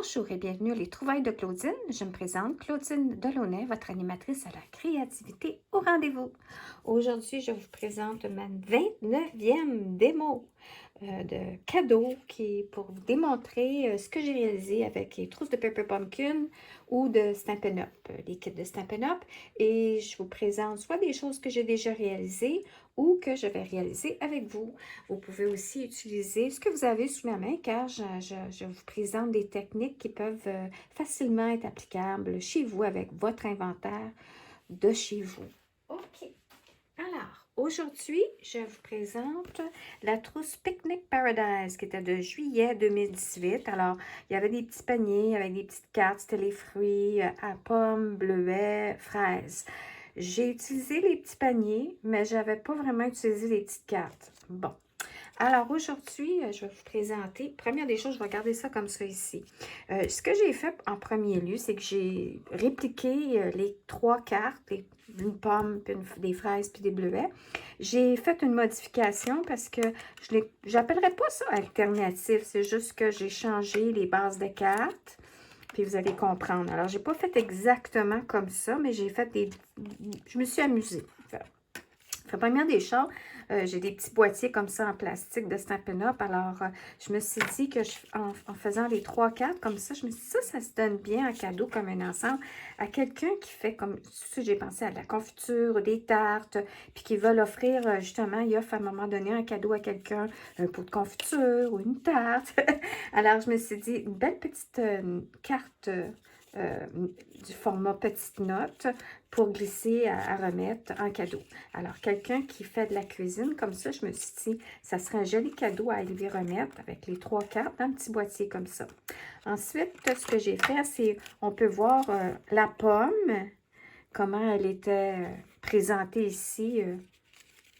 Bonjour et bienvenue à Les Trouvailles de Claudine. Je me présente Claudine Delaunay, votre animatrice à la créativité au rendez-vous. Aujourd'hui, je vous présente ma 29e démo de cadeau qui est pour vous démontrer ce que j'ai réalisé avec les trousses de Paper Pumpkin ou de Stampin' Up, les kits de Stampin' Up. Et je vous présente soit des choses que j'ai déjà réalisées ou que je vais réaliser avec vous. Vous pouvez aussi utiliser ce que vous avez sous la main car je vous présente des techniques qui peuvent facilement être applicables chez vous avec votre inventaire de chez vous. OK. Alors, aujourd'hui, je vous présente la trousse Picnic Paradise qui était de juillet 2018. Alors, il y avait des petits paniers avec des petites cartes, c'était les fruits à pommes, bleuets, fraises. J'ai utilisé les petits paniers, mais je n'avais pas vraiment utilisé les petites cartes. Bon. Alors aujourd'hui, je vais vous présenter, première des choses, je vais regarder ça comme ça ici. Ce que j'ai fait en premier lieu, c'est que j'ai répliqué les trois cartes, une pomme, puis des fraises, puis des bleuets. J'ai fait une modification parce que je n'appellerais pas ça alternatif, c'est juste que j'ai changé les bases de cartes. Puis vous allez comprendre. Alors, j'ai pas fait exactement comme ça, mais j'ai fait des... Je me suis amusée. Première des choses, j'ai des petits boîtiers comme ça en plastique de Stampin' Up. Alors, je me suis dit que en faisant les trois cartes comme ça, je me suis dit ça se donne bien en cadeau comme un ensemble à quelqu'un qui fait comme, ça j'ai pensé à de la confiture, des tartes, puis qui veut l'offrir, justement, il offre à un moment donné un cadeau à quelqu'un, un pot de confiture ou une tarte. Alors, je me suis dit, une belle petite carte du format petite note pour glisser à remettre en cadeau. Alors, quelqu'un qui fait de la cuisine comme ça, je me suis dit, ça serait un joli cadeau à lui remettre avec les trois cartes dans un petit boîtier comme ça. Ensuite, ce que j'ai fait, c'est, on peut voir la pomme, comment elle était présentée ici.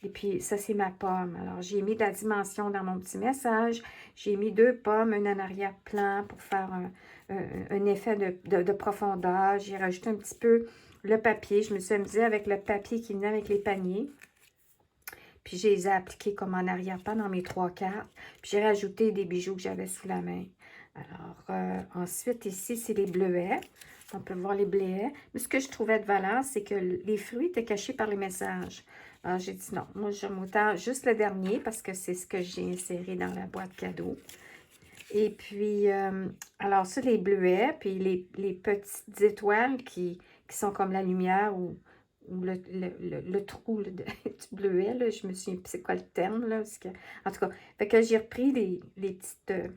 Et puis, ça, c'est ma pomme. Alors, j'ai mis de la dimension dans mon petit message. J'ai mis deux pommes, une en arrière-plan pour faire un effet de profondeur. J'ai rajouté un petit peu le papier. Je me suis amusée avec le papier qui venait avec les paniers. Puis, je les ai appliqués comme en arrière-plan dans mes trois cartes. Puis, j'ai rajouté des bijoux que j'avais sous la main. Alors, ensuite, ici, c'est les bleuets. On peut voir les bleuets. Mais ce que je trouvais de valeur, c'est que les fruits étaient cachés par les messages. Alors, j'ai dit non, moi, je m'autant juste le dernier parce que c'est ce que j'ai inséré dans la boîte cadeau. Et puis, alors ça, les bleuets, puis les petites étoiles qui sont comme la lumière ou le trou là, du bleuet, là, je me suis, c'est quoi le terme, là? Parce que, en tout cas, fait que j'ai repris les petites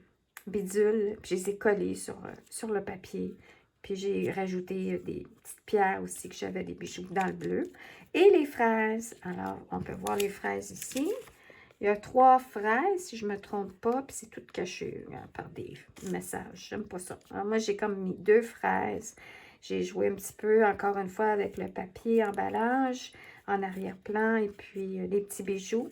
bidules, puis je les ai collées sur le papier. Puis j'ai rajouté des petites pierres aussi, que j'avais des bijoux dans le bleu. Et les fraises. Alors, on peut voir les fraises ici. Il y a trois fraises, si je ne me trompe pas, puis c'est tout caché par des messages. J'aime pas ça. Alors, moi, j'ai comme mis deux fraises. J'ai joué un petit peu, encore une fois, avec le papier emballage en arrière-plan et puis des petits bijoux.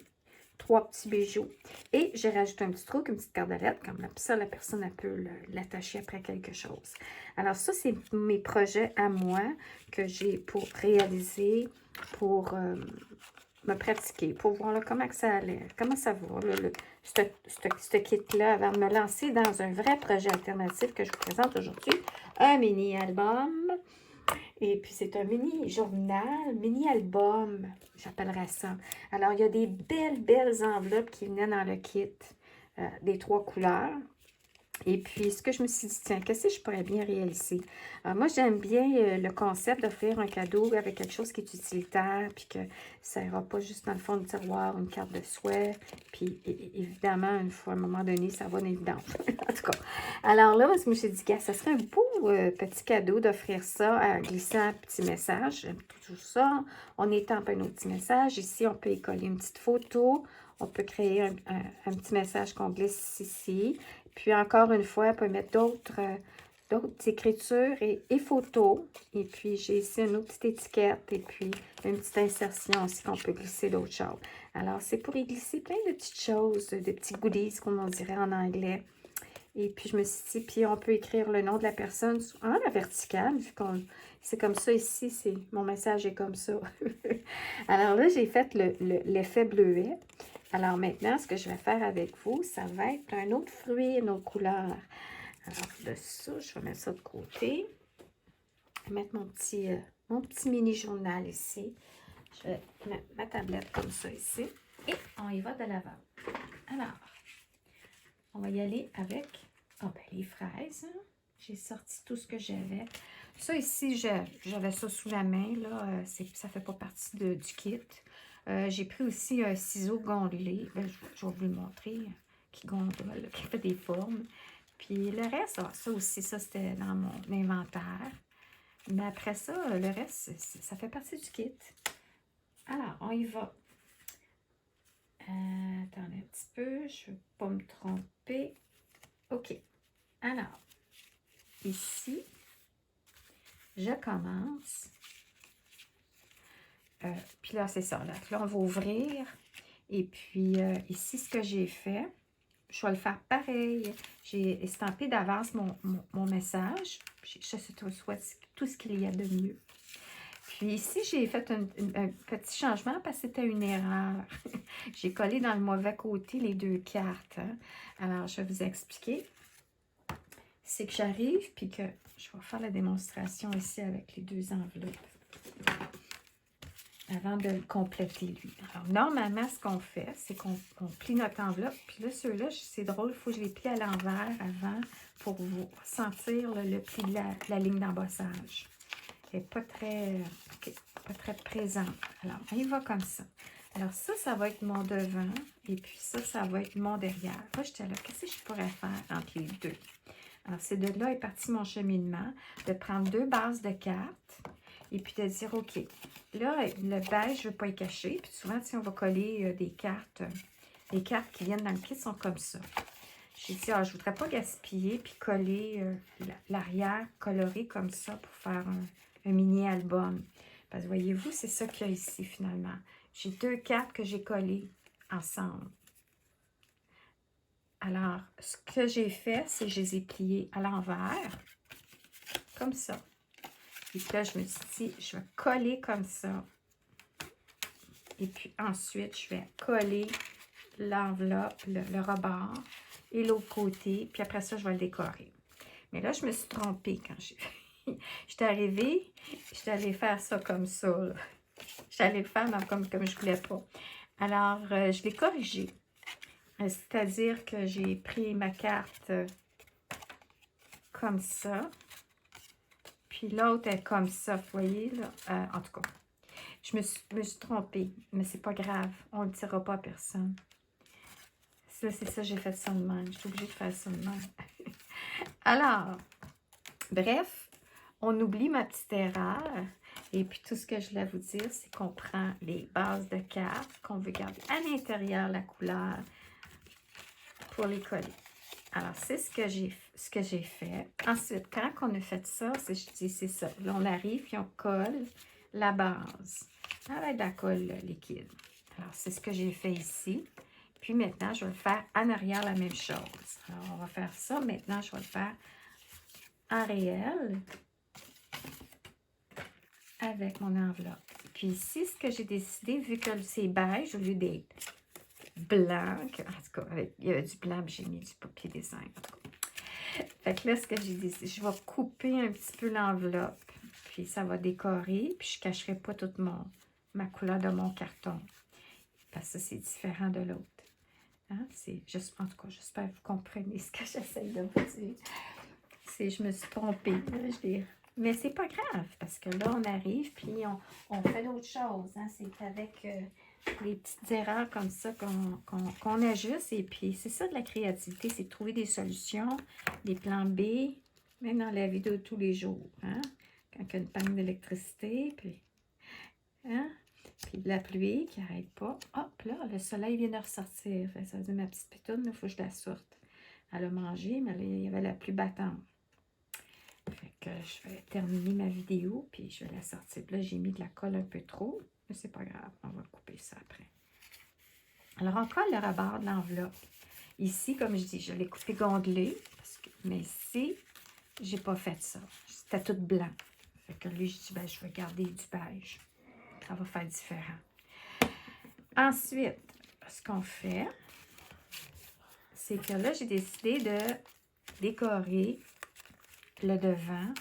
Trois petits bijoux. Et j'ai rajouté un petit truc, une petite cordelette, comme ça, la personne elle peut l'attacher après quelque chose. Alors ça, c'est mes projets à moi que j'ai pour réaliser, pour me pratiquer, pour voir là, comment que ça allait, comment ça va, ce kit-là, avant de me lancer dans un vrai projet alternatif que je vous présente aujourd'hui, un mini-album. Et puis, c'est un mini-journal, mini-album, j'appellerais ça. Alors, il y a des belles enveloppes qui venaient dans le kit des trois couleurs. Et puis, ce que je me suis dit, tiens, qu'est-ce que je pourrais bien réaliser? Moi, j'aime bien le concept d'offrir un cadeau avec quelque chose qui est utilitaire, puis que ça ira pas juste dans le fond du tiroir, une carte de souhait. Puis, évidemment, une fois, à un moment donné, ça va en évidence. En tout cas. Alors là, je me suis dit, ça serait un beau petit cadeau d'offrir ça, à glisser un petit message. J'aime tout ça. On étampe un autre petit message. Ici, on peut y coller une petite photo. On peut créer un petit message qu'on glisse ici. Puis encore une fois, on peut mettre d'autres écritures et photos. Et puis j'ai ici une autre petite étiquette et puis une petite insertion aussi qu'on peut glisser d'autres choses. Alors c'est pour y glisser plein de petites choses, de petits goodies comme on dirait en anglais. Et puis je me suis dit, puis on peut écrire le nom de la personne en la verticale, vu qu'on c'est comme ça ici, mon message est comme ça. Alors là, j'ai fait l'effet bleuet. Alors maintenant, ce que je vais faire avec vous, ça va être un autre fruit, une autre couleur. Alors, de ça, je vais mettre ça de côté. Je vais mettre mon petit mini journal ici. Je vais mettre ma tablette comme ça ici. Et on y va de l'avant. Alors, on va y aller avec les fraises. Hein. J'ai sorti tout ce que j'avais. Ça ici, j'avais ça sous la main. Là, ça ne fait pas partie du kit. J'ai pris aussi un ciseau gondolé. Je vais vous le montrer. Qui gondole, qui fait des formes. Puis le reste, ça aussi, ça c'était dans mon inventaire. Mais après ça, le reste, ça fait partie du kit. Alors, on y va. Attendez un petit peu, je ne veux pas me tromper. OK. Alors, ici, je commence. Puis là, c'est ça. Là, on va ouvrir. Et puis, ici, ce que j'ai fait, je vais le faire pareil. J'ai estampé d'avance mon message. Je sais tout ce qu'il y a de mieux. Puis ici, j'ai fait un petit changement parce que c'était une erreur. J'ai collé dans le mauvais côté les deux cartes. Hein. Alors, je vais vous expliquer. C'est que j'arrive, puis que je vais faire la démonstration ici avec les deux enveloppes. Avant de le compléter, lui. Alors, normalement, ce qu'on fait, c'est qu'on plie notre enveloppe. Puis là, ceux-là, c'est drôle, il faut que je les plie à l'envers avant pour vous sentir là, le pli de la ligne d'embossage. Elle n'est pas très présente. Alors, on y va comme ça. Alors, ça va être mon devant. Et puis ça va être mon derrière. Là, j'étais là, qu'est-ce que je pourrais faire entre les deux? Alors, c'est de là est parti mon cheminement, de prendre deux bases de cartes et puis de dire, OK, là, le beige, je ne veux pas y cacher. Puis souvent, si on va coller des cartes, les cartes qui viennent dans le kit sont comme ça. J'ai dit, je ne voudrais pas gaspiller puis coller l'arrière coloré comme ça pour faire un mini-album. Parce que voyez-vous, c'est ça qu'il y a ici finalement. J'ai deux cartes que j'ai collées ensemble. Alors, ce que j'ai fait, c'est que je les ai pliées à l'envers, comme ça. Et puis là, je me suis dit, je vais coller comme ça. Et puis ensuite, je vais coller l'enveloppe, le rebord et l'autre côté. Puis après ça, je vais le décorer. Mais là, je me suis trompée quand j'ai fait. J'étais allée faire ça comme ça. J'étais allée le faire comme je ne voulais pas. Alors, je l'ai corrigé. C'est-à-dire que j'ai pris ma carte comme ça. Puis l'autre est comme ça, vous voyez, là. En tout cas, je me suis trompée. Mais c'est pas grave. On ne le dira pas à personne. Ça, c'est ça, j'ai fait ça de même. Je suis obligée de faire ça de même. Alors, bref. On oublie ma petite erreur. Et puis, tout ce que je voulais vous dire, c'est qu'on prend les bases de cartes, qu'on veut garder à l'intérieur la couleur pour les coller. Alors, c'est ce que j'ai fait. Ensuite, quand on a fait ça, c'est ça. Là, on arrive et on colle la base avec de la colle liquide. Alors, c'est ce que j'ai fait ici. Puis maintenant, je vais le faire en arrière la même chose. Alors, on va faire ça. Maintenant, je vais le faire en réel. Avec mon enveloppe. Puis ici, ce que j'ai décidé, vu que c'est beige au lieu d'être blanc, en tout cas, il y avait du blanc, j'ai mis du papier dessin. En tout cas. Fait que là, ce que j'ai décidé, je vais couper un petit peu l'enveloppe, puis ça va décorer, puis je ne cacherai pas toute ma couleur de mon carton, parce que c'est différent de l'autre. Hein? En tout cas, j'espère que vous comprenez ce que j'essaie de vous dire. Je me suis trompée, mais c'est pas grave, parce que là, on arrive, puis on fait d'autres choses. Hein? C'est avec les petites erreurs comme ça qu'on ajuste. Et puis, c'est ça de la créativité, c'est de trouver des solutions, des plans B, même dans la vie de tous les jours. Hein? Quand il y a une panne d'électricité, puis, hein? Puis de la pluie qui n'arrête pas. Hop, là, le soleil vient de ressortir. Ça veut dire, ma petite pitoune, il faut que je la sorte. Elle a mangé, mais là, il y avait la pluie battante. Fait que je vais terminer ma vidéo, puis je vais la sortir. Puis là, j'ai mis de la colle un peu trop, mais c'est pas grave, on va couper ça après. Alors, on colle le rebord de l'enveloppe. Ici, comme je dis, je l'ai coupé gondelé, mais ici, j'ai pas fait ça. C'était tout blanc. Fait que lui, je dis, ben, je vais garder du beige. Ça va faire différent. Ensuite, ce qu'on fait, c'est que là, j'ai décidé de décorer le devant.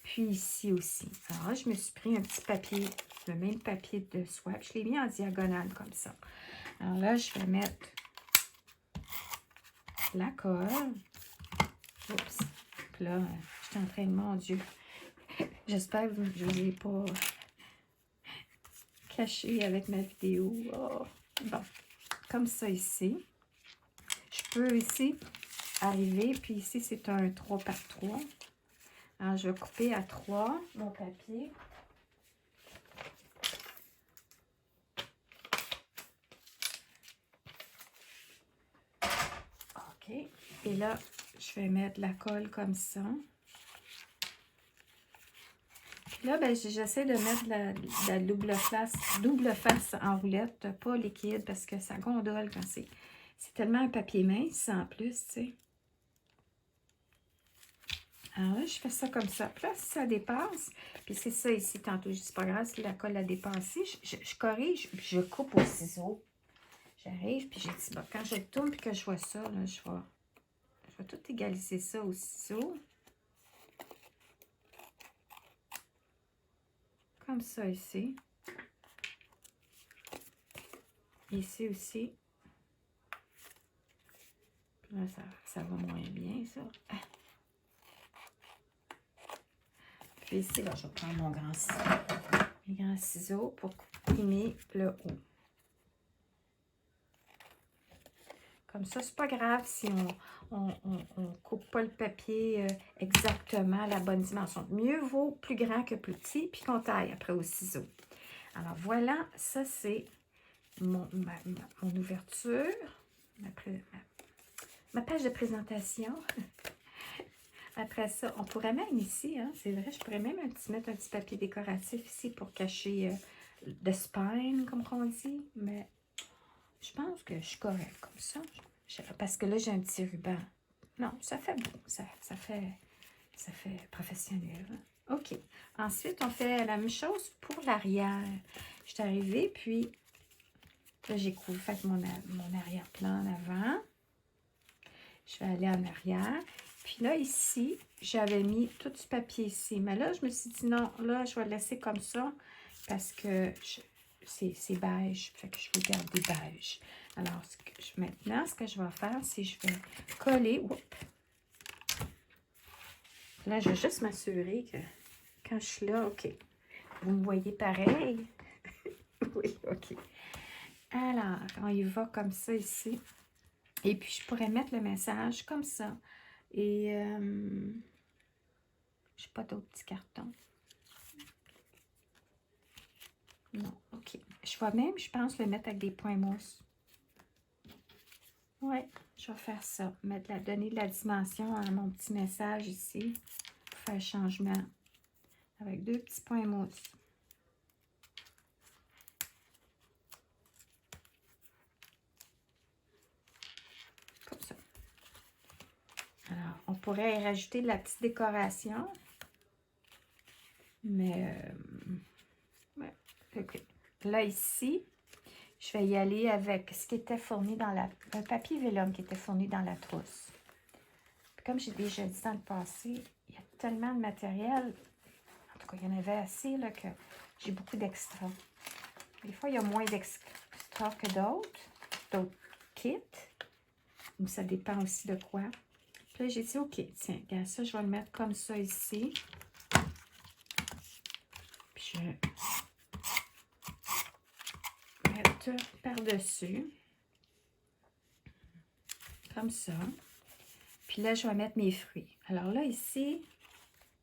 Puis ici aussi. Alors là, je me suis pris un petit papier, le même papier de soie. Puis je l'ai mis en diagonale comme ça. Alors là, je vais mettre la colle. Oups. Puis là, je suis en train de, mon Dieu. J'espère que je ne vous ai pas caché avec ma vidéo. Oh. Bon, comme ça ici. Je peux ici arriver, puis ici, c'est un 3 par 3. Alors, je vais couper à 3 mon papier. OK. Et là, je vais mettre la colle comme ça. Puis là, ben, j'essaie de mettre la double face en roulette, pas liquide, parce que ça gondole quand c'est tellement un papier mince en plus, tu sais. Alors là, je fais ça comme ça. Puis là, si ça dépasse, puis c'est ça ici, tantôt, je dis, c'est pas grave si la colle a dépassé, je corrige, puis je coupe au ciseau. J'arrive, puis j'ai dit, bon, quand je tourne, puis que je vois ça, là, je vais tout égaliser ça au ciseau. Comme ça ici. Ici aussi. Puis là, ça va moins bien, ça. Puis ici, là, je vais prendre mon grand ciseau. Mes grands ciseaux pour imprimer le haut. Comme ça, c'est pas grave si on coupe pas le papier exactement à la bonne dimension. Mieux vaut plus grand que plus petit, puis qu'on taille après au ciseau. Alors voilà, ça c'est mon ouverture, ma page de présentation. Après ça, on pourrait même ici, hein, c'est vrai, je pourrais même mettre un petit papier décoratif ici pour cacher the spine, comme on dit, mais je pense que je suis correcte comme ça. Parce que là, j'ai un petit ruban. Non, ça fait beau. Ça fait professionnel. OK. Ensuite, on fait la même chose pour l'arrière. Je suis arrivée, puis là, j'ai fait mon arrière-plan en avant. Je vais aller en arrière. Puis là, ici, j'avais mis tout du papier ici. Mais là, je me suis dit non, là, je vais le laisser comme ça parce que c'est beige. Fait que je vais garder beige. Alors, maintenant, ce que je vais faire, c'est que je vais coller. Oups. Là, je vais juste m'assurer que quand je suis là, OK. Vous me voyez pareil? Oui, OK. Alors, on y va comme ça ici. Et puis, je pourrais mettre le message comme ça. Et je n'ai pas d'autres petits cartons. Non, OK. Je vais même, je pense, le mettre avec des points mousse. Oui, je vais faire ça. Donner de la dimension à mon petit message ici. Pour faire le changement. Avec 2 petits points mousse. Comme ça. Alors, on pourrait y rajouter de la petite décoration. Mais, ouais, OK. Là, ici, je vais y aller avec ce qui était fourni dans un papier vélum qui était fourni dans la trousse. Puis comme j'ai déjà dit dans le passé, il y a tellement de matériel. En tout cas, il y en avait assez là, que j'ai beaucoup d'extras. Des fois, il y a moins d'extras que d'autres kits. Donc, ça dépend aussi de quoi. Puis là, j'ai dit, OK, tiens, regarde ça, je vais le mettre comme ça ici. Puis je vais mettre par-dessus. Comme ça. Puis là, je vais mettre mes fruits. Alors là, ici,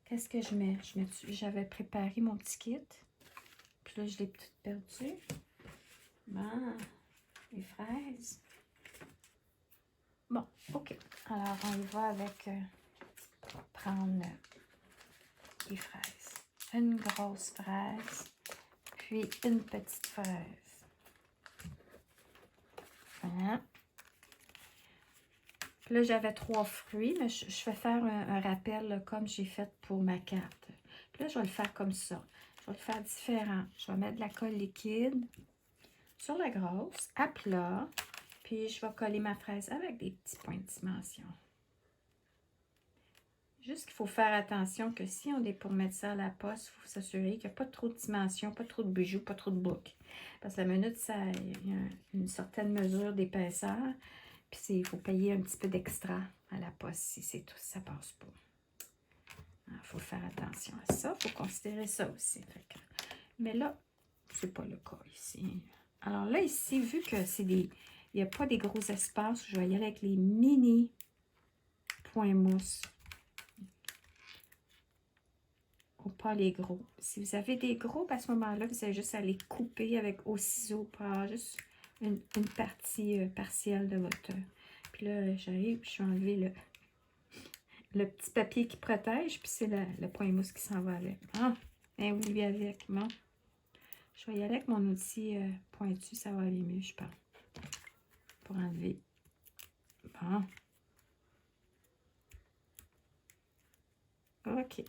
qu'est-ce que je mets? J'avais préparé mon petit kit. Puis là, je l'ai tout perdu. Bon, les fraises. Bon, OK. Alors, on y va avec... prendre les fraises. Une grosse fraise, puis une petite fraise. Voilà. Puis là, j'avais 3 fruits, mais je vais faire un rappel là, comme j'ai fait pour ma carte. Puis là, je vais le faire comme ça. Je vais le faire différent. Je vais mettre de la colle liquide sur la grosse, à plat. Puis je vais coller ma fraise avec des petits points de dimension. Juste qu'il faut faire attention que si on est pour mettre ça à la poste, il faut s'assurer qu'il n'y a pas trop de dimensions, pas trop de bijoux, pas trop de boucles. Parce que la minute, il y a une certaine mesure d'épaisseur. Puis il faut payer un petit peu d'extra à la poste si c'est tout, ça passe pas. Il faut faire attention à ça. Il faut considérer ça aussi. Mais là, c'est pas le cas ici. Alors là, ici, vu que c'est des. Il n'y a pas des gros espaces, je vais y aller avec les mini points mousse. Ou pas les gros. Si vous avez des gros, à ce moment-là, vous avez juste à les couper avec au ciseau pour avoir juste une partie partielle de votre. Puis là, j'arrive, je vais enlever le petit papier qui protège, puis c'est le point mousse qui s'en va avec. Ah, et oui, avec. Bon. Je vais y aller avec mon outil pointu, ça va aller mieux, je pense. Pour enlever. Bon. OK.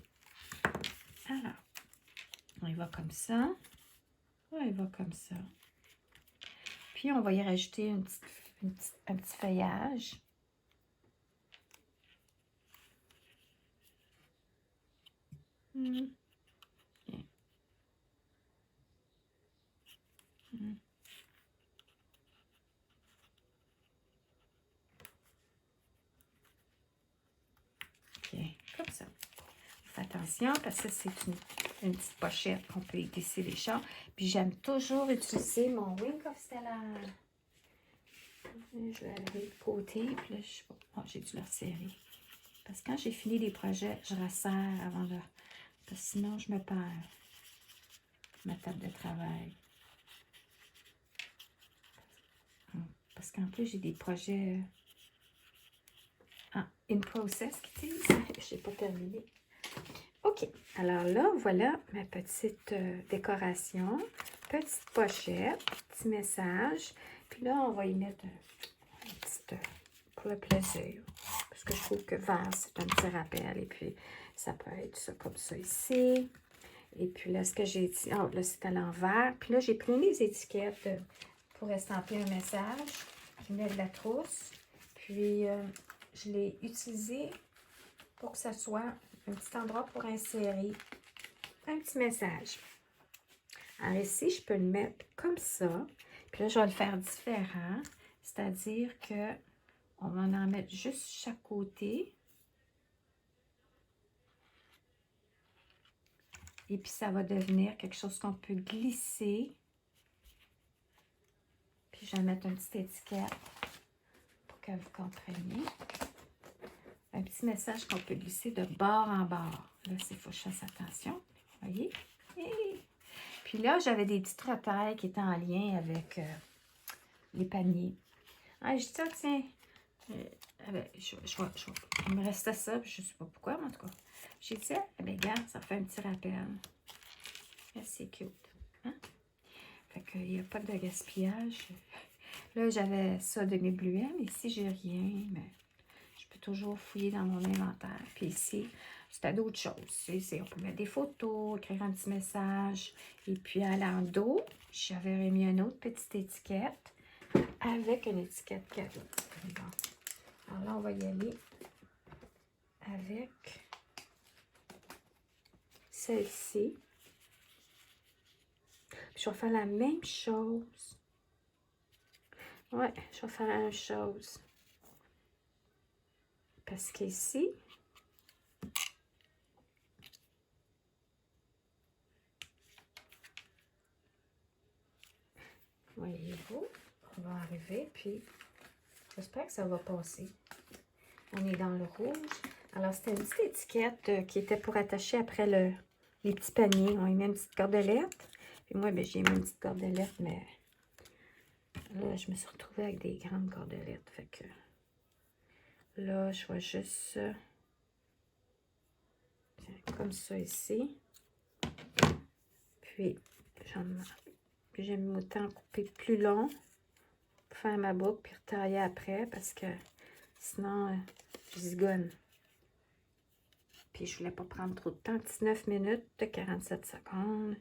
Alors, on y va comme ça. On y va comme ça. Puis, on va y rajouter un petit feuillage. Bien. Bien, comme ça. Faites attention parce que c'est une petite pochette qu'on peut y glisser les champs. Puis j'aime toujours utiliser mon Wink of Stella. Je vais aller de côté. Puis là, j'ai dû le resserrer. Parce que quand j'ai fini les projets, je resserre avant de... Parce que sinon, je me perds. Ma table de travail. Parce qu'en plus, j'ai des projets in process qui disent. Je n'ai pas terminé. OK. Alors là, voilà ma petite décoration. Petite pochette. Petit message. Puis là, on va y mettre un petit... pour le plaisir. Parce que je trouve que vert, c'est un petit rappel. Et puis, ça peut être ça comme ça ici. Et puis là, ce que j'ai dit... Oh, là, c'est à l'envers. Puis là, j'ai pris les étiquettes pour estamper un message. Je mets de la trousse. Puis, je l'ai utilisé pour que ça soit un petit endroit pour insérer un petit message. Alors ici, je peux le mettre comme ça. Puis là, je vais le faire différent. C'est-à-dire que on va en mettre juste chaque côté. Et puis, ça va devenir quelque chose qu'on peut glisser. Puis, je vais mettre une petite étiquette pour que vous compreniez. Un petit message qu'on peut glisser de bord en bord. Là, il faut que je fasse attention. Vous voyez? Et puis là, j'avais des petites retailles qui étaient en lien avec les paniers. Ah, je dis ça, tiens. Il me restait ça, puis je ne sais pas pourquoi, mais en tout cas. J'ai dit, eh bien, regarde, ça fait un petit rappel. C'est cute. Hein? Fait qu'il n'y a pas de gaspillage. Là, j'avais ça de mes bleuets, mais ici, j'ai rien. Mais je peux toujours fouiller dans mon inventaire. Puis ici, c'était d'autres choses. On peut mettre des photos, écrire un petit message. Et puis, à l'endos, j'avais remis une autre petite étiquette avec une étiquette cadeau. Bon. Alors là, on va y aller avec celle-ci. Je vais faire la même chose. Ouais, je vais faire la même chose. Parce qu'ici, voyez-vous, on va arriver, puis j'espère que ça va passer. On est dans le rouge. Alors, c'était une petite étiquette qui était pour attacher après les petits paniers. On y met une petite cordelette. Puis moi, ben, j'ai mis une petite cordelette, mais là, je me suis retrouvée avec des grandes cordelettes. Fait que là, je vais juste comme ça ici. Puis, j'aime autant couper plus long pour faire ma boucle, puis retailler après, parce que sinon, je zigonne. Puis, je voulais pas prendre trop de temps. 19 minutes de 47 secondes.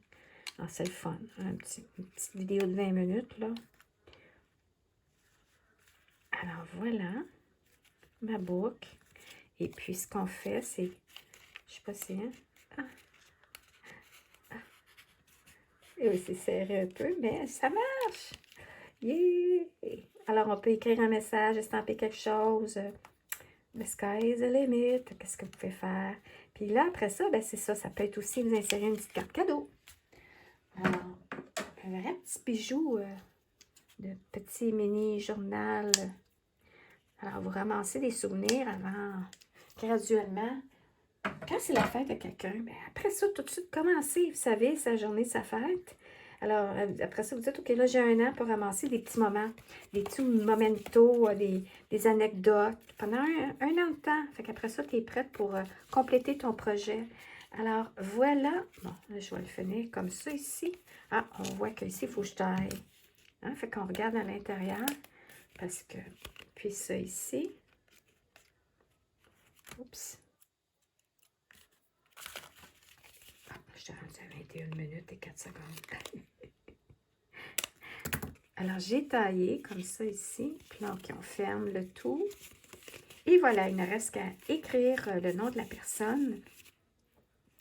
Ah, c'est le fun. Une petite vidéo de 20 minutes, là. Alors, voilà ma boucle. Et puis, ce qu'on fait, c'est... Je sais pas si... Hein? Et oui, c'est serré un peu, mais ça marche! Yeah! Alors, on peut écrire un message, estamper quelque chose. The sky is the limit. Qu'est-ce que vous pouvez faire? Puis là, après ça, ben c'est ça. Ça peut être aussi vous insérer une petite carte cadeau. Alors, un vrai petit bijou de petit mini journal. Alors, vous ramassez des souvenirs avant, graduellement. Quand c'est la fête de quelqu'un, ben après ça, tout de suite, commencez, vous savez, sa journée, sa fête. Alors, après ça, vous dites, OK, là, j'ai un an pour ramasser des petits moments, des petits mementos, des anecdotes pendant un an de temps. Fait qu'après ça, tu es prête pour compléter ton projet. Alors, voilà. Bon, là, je vais le finir comme ça ici. Ah, on voit qu'ici, il faut que je taille. Hein? Fait qu'on regarde à l'intérieur. Parce que, puis ça ici. Oups. Ah, je suis rendue à 21 minutes et 4 secondes. Alors, j'ai taillé comme ça ici. Puis là, OK, on ferme le tout. Et voilà, il ne reste qu'à écrire le nom de la personne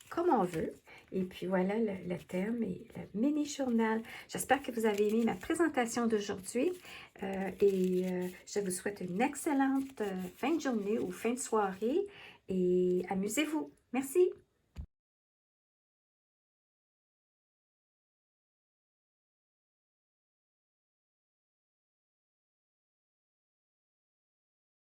comme on veut. Et puis voilà le thème et le mini-journal. J'espère que vous avez aimé ma présentation d'aujourd'hui. Je vous souhaite une excellente fin de journée ou fin de soirée. Et amusez-vous. Merci.